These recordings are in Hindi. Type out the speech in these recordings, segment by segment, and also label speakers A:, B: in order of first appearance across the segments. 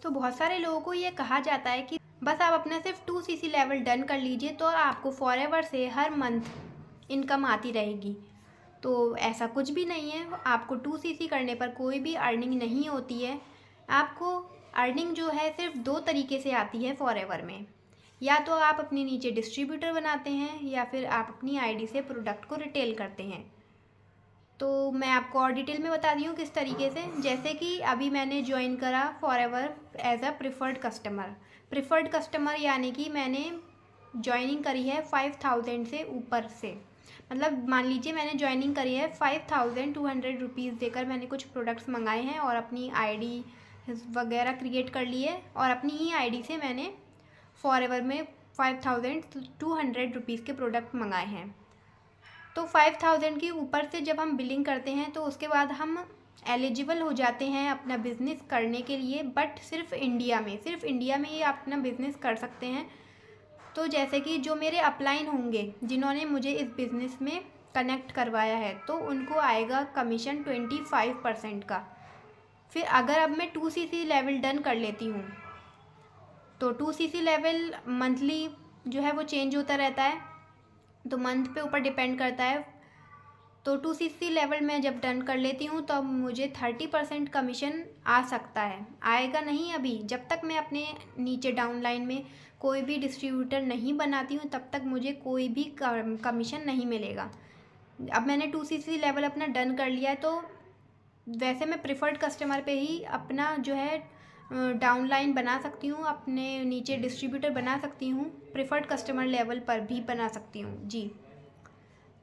A: तो बहुत सारे लोगों को ये कहा जाता है कि बस आप अपना सिर्फ 2cc लेवल डन कर लीजिए तो आपको फॉरएवर से हर मंथ इनकम आती रहेगी। तो ऐसा कुछ भी नहीं है। आपको 2cc करने पर कोई भी अर्निंग नहीं होती है। आपको अर्निंग जो है सिर्फ 2 तरीके से आती है फॉरएवर में। या तो आप अपने नीचे डिस्ट्रीब्यूटर बनाते हैं या फिर आप अपनी आईडी से प्रोडक्ट को रिटेल करते हैं। तो मैं आपको और डिटेल में बता दी हूँ किस तरीके से। जैसे कि अभी मैंने ज्वाइन करा forever as a preferred customer. Preferred customer यानी कि मैंने ज्वाइनिंग करी है 5000 से ऊपर से। मतलब मान लीजिए मैंने ज्वाइनिंग करी है 5200 रुपीज़ देकर मैंने कुछ प्रोडक्ट्स मंगाए हैं और अपनी आईडी वगैरह क्रिएट कर ली है और अपनी ही आईडी से मैंने फॉरएवर में 5200 रुपीज़ के प्रोडक्ट मंगाए हैं। तो 5000 के ऊपर से जब हम बिलिंग करते हैं तो उसके बाद हम एलिजिबल हो जाते हैं अपना बिज़नेस करने के लिए। बट सिर्फ इंडिया में ही आप अपना बिज़नेस कर सकते हैं। तो जैसे कि जो मेरे अपलाइन होंगे जिन्होंने मुझे इस बिज़नेस में कनेक्ट करवाया है तो उनको आएगा कमीशन 25% का। फिर अगर अब मैं 2cc लेवल डन कर लेती हूँ तो 2cc लेवल मंथली जो है वो चेंज होता रहता है, तो मंथ पे ऊपर डिपेंड करता है। तो 2cc लेवल में जब डन कर लेती हूँ तब मुझे 30% कमीशन आ सकता है। आएगा नहीं अभी, जब तक मैं अपने नीचे डाउनलाइन में कोई भी डिस्ट्रीब्यूटर नहीं बनाती हूँ तब तक मुझे कोई भी कमीशन नहीं मिलेगा। अब मैंने 2cc लेवल अपना डन कर लिया है तो वैसे मैं प्रिफर्ड कस्टमर पे ही अपना जो है डाउनलाइन बना सकती हूँ, अपने नीचे डिस्ट्रीब्यूटर बना सकती हूँ, प्रिफर्ड कस्टमर लेवल पर भी बना सकती हूँ जी।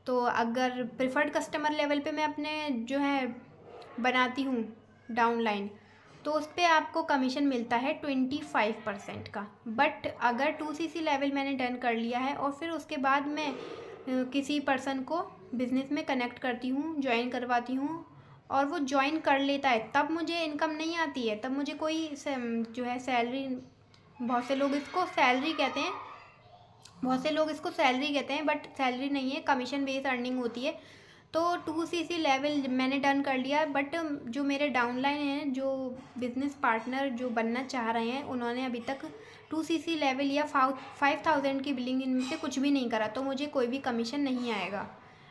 A: तो अगर प्रिफर्ड कस्टमर लेवल पे मैं अपने जो है बनाती हूँ डाउनलाइन तो उस पर आपको कमीशन मिलता है 25% का। बट अगर 2cc लेवल मैंने डन कर लिया है और फिर उसके बाद मैं किसी पर्सन को बिज़नेस में कनेक्ट करती हूँ, ज्वाइन करवाती हूँ और वो ज्वाइन कर लेता है तब मुझे इनकम नहीं आती है, तब मुझे कोई जो है सैलरी, बहुत से लोग इसको सैलरी कहते हैं, बट सैलरी नहीं है, कमीशन बेस्ड अर्निंग होती है। तो 2cc लेवल मैंने डन कर लिया बट जो मेरे डाउनलाइन हैं, जो बिज़नेस पार्टनर जो बनना चाह रहे हैं, उन्होंने अभी तक 2cc लेवल या 5000 की बिलिंग इनमें से कुछ भी नहीं करा तो मुझे कोई भी कमीशन नहीं आएगा।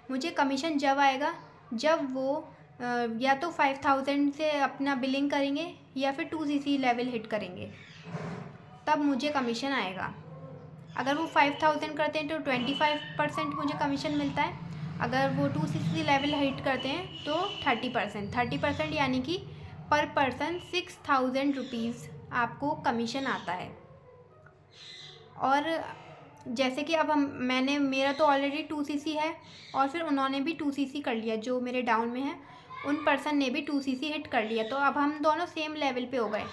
A: मुझे कमीशन जब आएगा जब वो या तो 5000 से अपना बिलिंग करेंगे या फिर 2cc लेवल हिट करेंगे, तब मुझे कमीशन आएगा। अगर वो 5000 करते हैं तो 25% मुझे कमीशन मिलता है। अगर वो 2cc लेवल हिट करते हैं तो 30% यानी कि पर पर्सन 6000 रुपीज़ आपको कमीशन आता है। और जैसे कि अब मेरा तो ऑलरेडी 2cc है और फिर उन्होंने भी 2cc कर लिया, जो मेरे डाउन में है उन पर्सन ने भी 2cc हिट कर लिया, तो अब हम दोनों सेम लेवल पे हो गए।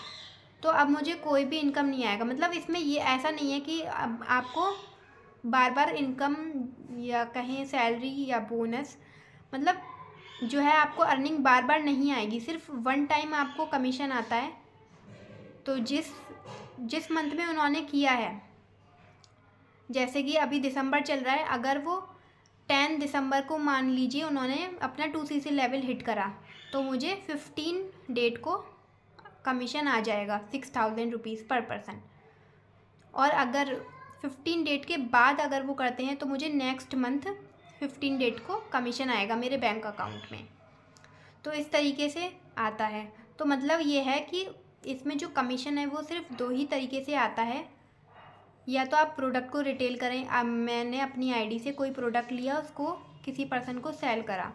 A: तो अब मुझे कोई भी इनकम नहीं आएगा। मतलब इसमें ये ऐसा नहीं है कि अब आपको बार बार इनकम या कहें सैलरी या बोनस, मतलब जो है आपको अर्निंग बार बार नहीं आएगी, सिर्फ वन टाइम आपको कमीशन आता है। तो जिस मंथ में उन्होंने किया है, जैसे कि अभी दिसंबर चल रहा है, अगर वो 10 दिसंबर को मान लीजिए उन्होंने अपना 2cc लेवल हिट करा तो मुझे 15 डेट को कमीशन आ जाएगा 6000 रुपीज़ पर पर्सन। और अगर 15 डेट के बाद अगर वो करते हैं तो मुझे नेक्स्ट मंथ 15 डेट को कमीशन आएगा मेरे बैंक अकाउंट में। तो इस तरीके से आता है। तो मतलब ये है कि इसमें जो कमीशन है वो सिर्फ 2 ही तरीके से आता है। या तो आप प्रोडक्ट को रिटेल करें, अब मैंने अपनी आईडी से कोई प्रोडक्ट लिया, उसको किसी पर्सन को सेल करा,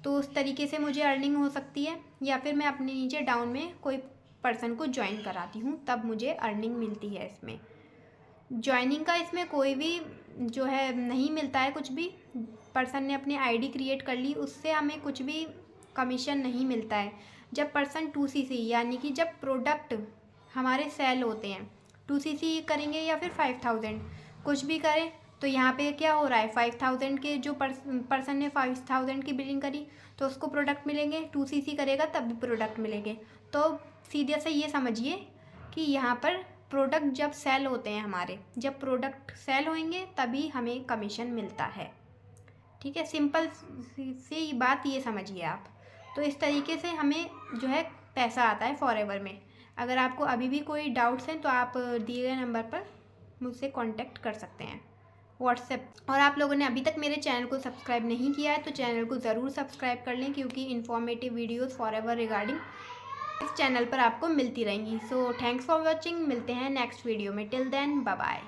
A: तो उस तरीके से मुझे अर्निंग हो सकती है। या फिर मैं अपने नीचे डाउन में कोई पर्सन को ज्वाइन कराती हूँ तब मुझे अर्निंग मिलती है। इसमें ज्वाइनिंग का इसमें कोई भी जो है नहीं मिलता है, कुछ भी पर्सन ने अपनी आईडी क्रिएट कर ली उससे हमें कुछ भी कमीशन नहीं मिलता है। जब पर्सन 2cc यानी कि जब प्रोडक्ट हमारे सेल होते हैं, 2cc करेंगे या फिर 5000 कुछ भी करें, तो यहाँ पे क्या हो रहा है, 5000 के जो पर्सन ने 5000 की बिलिंग करी तो उसको प्रोडक्ट मिलेंगे, 2cc करेगा तब भी प्रोडक्ट मिलेंगे। तो सीधे से ये समझिए कि यहाँ पर प्रोडक्ट जब सेल होते हैं हमारे, जब प्रोडक्ट सेल होंगे तभी हमें कमीशन मिलता है। ठीक है, सिंपल सी बात ये समझिए आप। तो इस तरीके से हमें जो है पैसा आता है फॉरएवर में। अगर आपको अभी भी कोई डाउट्स हैं तो आप दिए गए नंबर पर मुझसे कांटेक्ट कर सकते हैं व्हाट्सएप। और आप लोगों ने अभी तक मेरे चैनल को सब्सक्राइब नहीं किया है तो चैनल को ज़रूर सब्सक्राइब कर लें, क्योंकि इन्फॉर्मेटिव वीडियोस फॉरएवर रिगार्डिंग इस चैनल पर आपको मिलती रहेंगी। सो थैंक्स फॉर वॉचिंग, मिलते हैं नेक्स्ट वीडियो में। Till then bye bye.